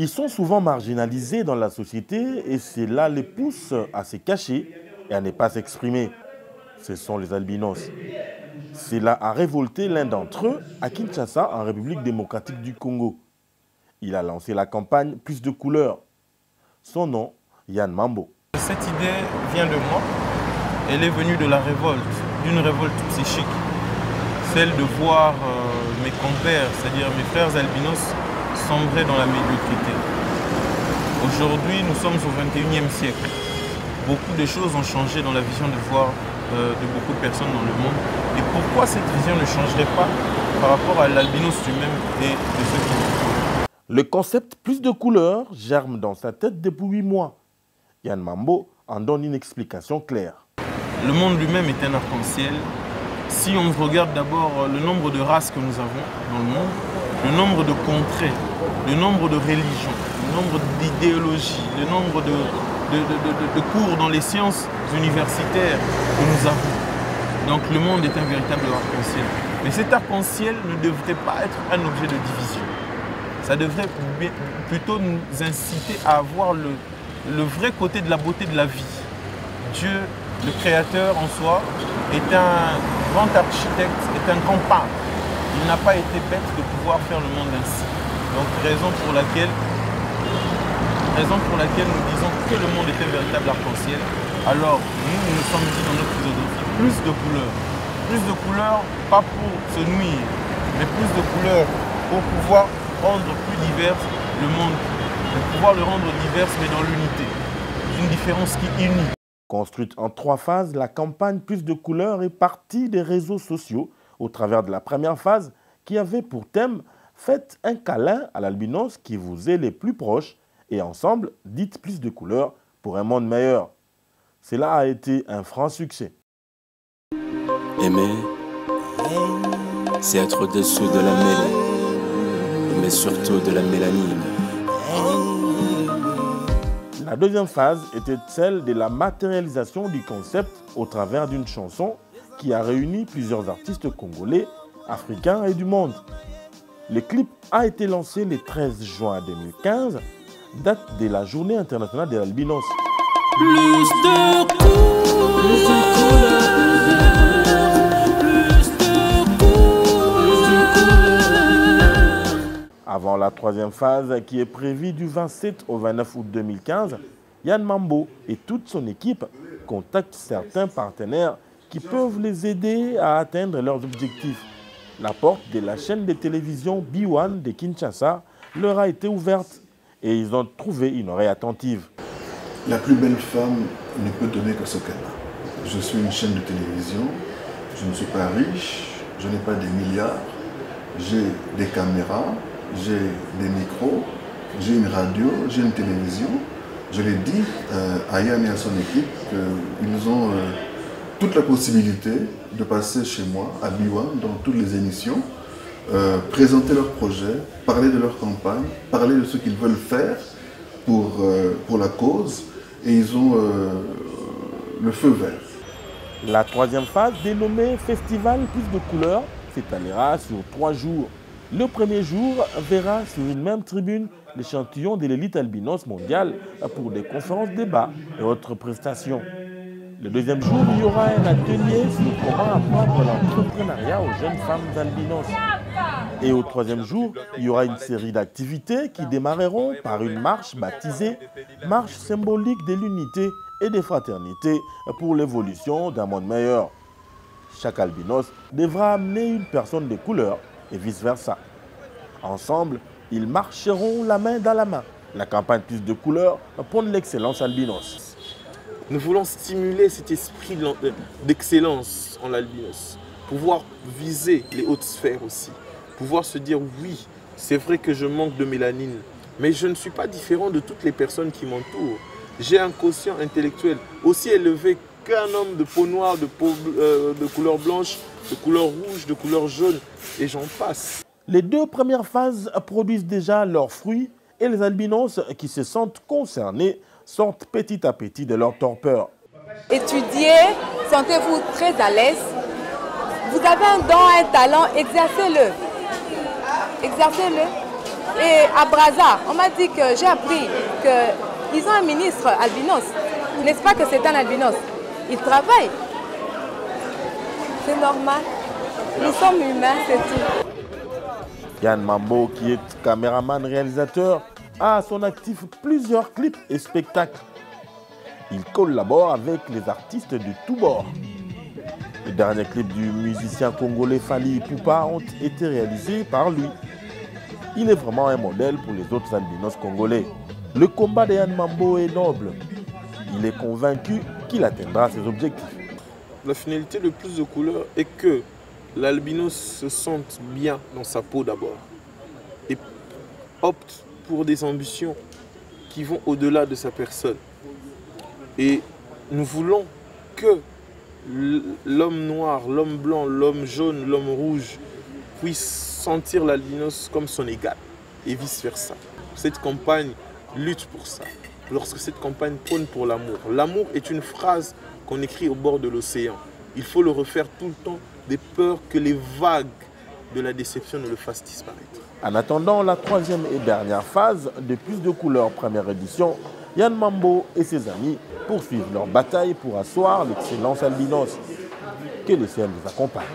Ils sont souvent marginalisés dans la société et cela les pousse à se cacher et à ne pas s'exprimer. Ce sont les albinos. Cela a révolté l'un d'entre eux à Kinshasa, en République démocratique du Congo. Il a lancé la campagne Plus de couleurs. Son nom, Yann Mambo. Cette idée vient de moi. Elle est venue de la révolte, d'une révolte psychique. Celle de voir mes compères, c'est-à-dire mes frères albinos, sombrer dans la médiocrité. Aujourd'hui, nous sommes au XXIe siècle. Beaucoup de choses ont changé dans la vision de voir de beaucoup de personnes dans le monde. Et pourquoi cette vision ne changerait pas par rapport à l'albinos lui-même et de ceux qui l'entourent? Le concept Plus de couleurs germe dans sa tête depuis 8 mois. Yann Mambo en donne une explication claire. Le monde lui-même est un arc-en-ciel. Si on regarde d'abord le nombre de races que nous avons dans le monde, le nombre de contrées, le nombre de religions, le nombre d'idéologies, le nombre de cours dans les sciences universitaires que nous avons. Donc le monde est un véritable arc-en-ciel. Mais cet arc-en-ciel ne devrait pas être un objet de division. Ça devrait plutôt nous inciter à voir le vrai côté de la beauté de la vie. Dieu, le Créateur en soi, est un grand architecte, est un grand peintre. Il n'a pas été bête de pouvoir faire le monde ainsi. Donc raison pour laquelle nous disons que le monde est un véritable arc-en-ciel. Alors nous nous sommes dit dans notre philosophie plus de couleurs. Plus de couleurs, pas pour se nuire, mais plus de couleurs pour pouvoir rendre plus divers le monde. De pouvoir le rendre divers mais dans l'unité. Une différence qui unit. Construite en 3 phases, la campagne Plus de couleurs est partie des réseaux sociaux au travers de la première phase qui avait pour thème « Faites un câlin à l'albinos qui vous est les plus proches et ensemble, dites plus de couleurs pour un monde meilleur ». Cela a été un franc succès. Aimer, c'est être au-dessous de la mêlée, mais surtout de la mélanine. La deuxième phase était celle de la matérialisation du concept au travers d'une chanson qui a réuni plusieurs artistes congolais, africains et du monde. Le clip a été lancé le 13 juin 2015, date de la Journée internationale de l'albinos. Plus de couleurs, plus de couleurs. Avant la troisième phase qui est prévue du 27 au 29 août 2015, Yann Mambo et toute son équipe contactent certains partenaires qui peuvent les aider à atteindre leurs objectifs. La porte de la chaîne de télévision B1 de Kinshasa leur a été ouverte et ils ont trouvé une oreille attentive. La plus belle femme ne peut donner que ce qu'elle a. Je suis une chaîne de télévision, je ne suis pas riche, je n'ai pas des milliards, j'ai des caméras, j'ai des micros, j'ai une radio, j'ai une télévision. Je l'ai dit à Yann et à son équipe qu'ils ont toute la possibilité de passer chez moi, à B1, dans toutes les émissions, présenter leurs projets, parler de leur campagne, parler de ce qu'ils veulent faire pour la cause, et ils ont le feu vert. La troisième phase, dénommée Festival Plus de couleurs, s'étalera sur 3 jours. Le premier jour verra sur une même tribune l'échantillon de l'élite albinos mondiale pour des conférences, débats et autres prestations. Le deuxième jour, il y aura un atelier sur comment apprendre l'entrepreneuriat aux jeunes femmes albinos. Et au troisième jour, il y aura une série d'activités qui démarreront par une marche baptisée « Marche symbolique de l'unité et des fraternités pour l'évolution d'un monde meilleur ». Chaque albinos devra amener une personne de couleur et vice-versa. Ensemble, ils marcheront la main dans la main. La campagne Plus de couleurs prône l'excellence albinos. Nous voulons stimuler cet esprit d'excellence en l'albinos, pouvoir viser les hautes sphères aussi, pouvoir se dire oui, c'est vrai que je manque de mélanine, mais je ne suis pas différent de toutes les personnes qui m'entourent. J'ai un quotient intellectuel aussi élevé qu'un homme de peau noire, de couleur blanche, de couleur rouge, de couleur jaune, et j'en passe. Les 2 premières phases produisent déjà leurs fruits et les albinos qui se sentent concernés sortent petit à petit de leur torpeur. Étudiez, sentez-vous très à l'aise. Vous avez un don, un talent, exercez-le. Exercez-le. Et à Brazza, on m'a dit que j'ai appris qu'ils ont un ministre albinos. N'est-ce pas que c'est un albinos? Il travaille. C'est normal. Nous sommes humains, c'est tout. Yann Mambo, qui est caméraman réalisateur, a à son actif plusieurs clips et spectacles. Il collabore avec les artistes de tous bords. Les derniers clips du musicien congolais Fally Ipupa ont été réalisés par lui. Il est vraiment un modèle pour les autres albinos congolais. Le combat de Yann Mambo est noble. Il est convaincu qu'il atteindra ses objectifs. La finalité de Plus de couleurs est que l'albinos se sente bien dans sa peau d'abord et opte pour des ambitions qui vont au-delà de sa personne. Et nous voulons que l'homme noir, l'homme blanc, l'homme jaune, l'homme rouge puisse sentir l'albinos comme son égal et vice-versa. Cette campagne lutte pour ça. Lorsque cette campagne prône pour l'amour. L'amour est une phrase qu'on écrit au bord de l'océan. Il faut le refaire tout le temps, de peur que les vagues de la déception ne le fassent disparaître. En attendant la troisième et dernière phase de Plus de couleurs première édition, Yann Mambo et ses amis poursuivent leur bataille pour asseoir l'excellence albinos. Que le ciel nous accompagne.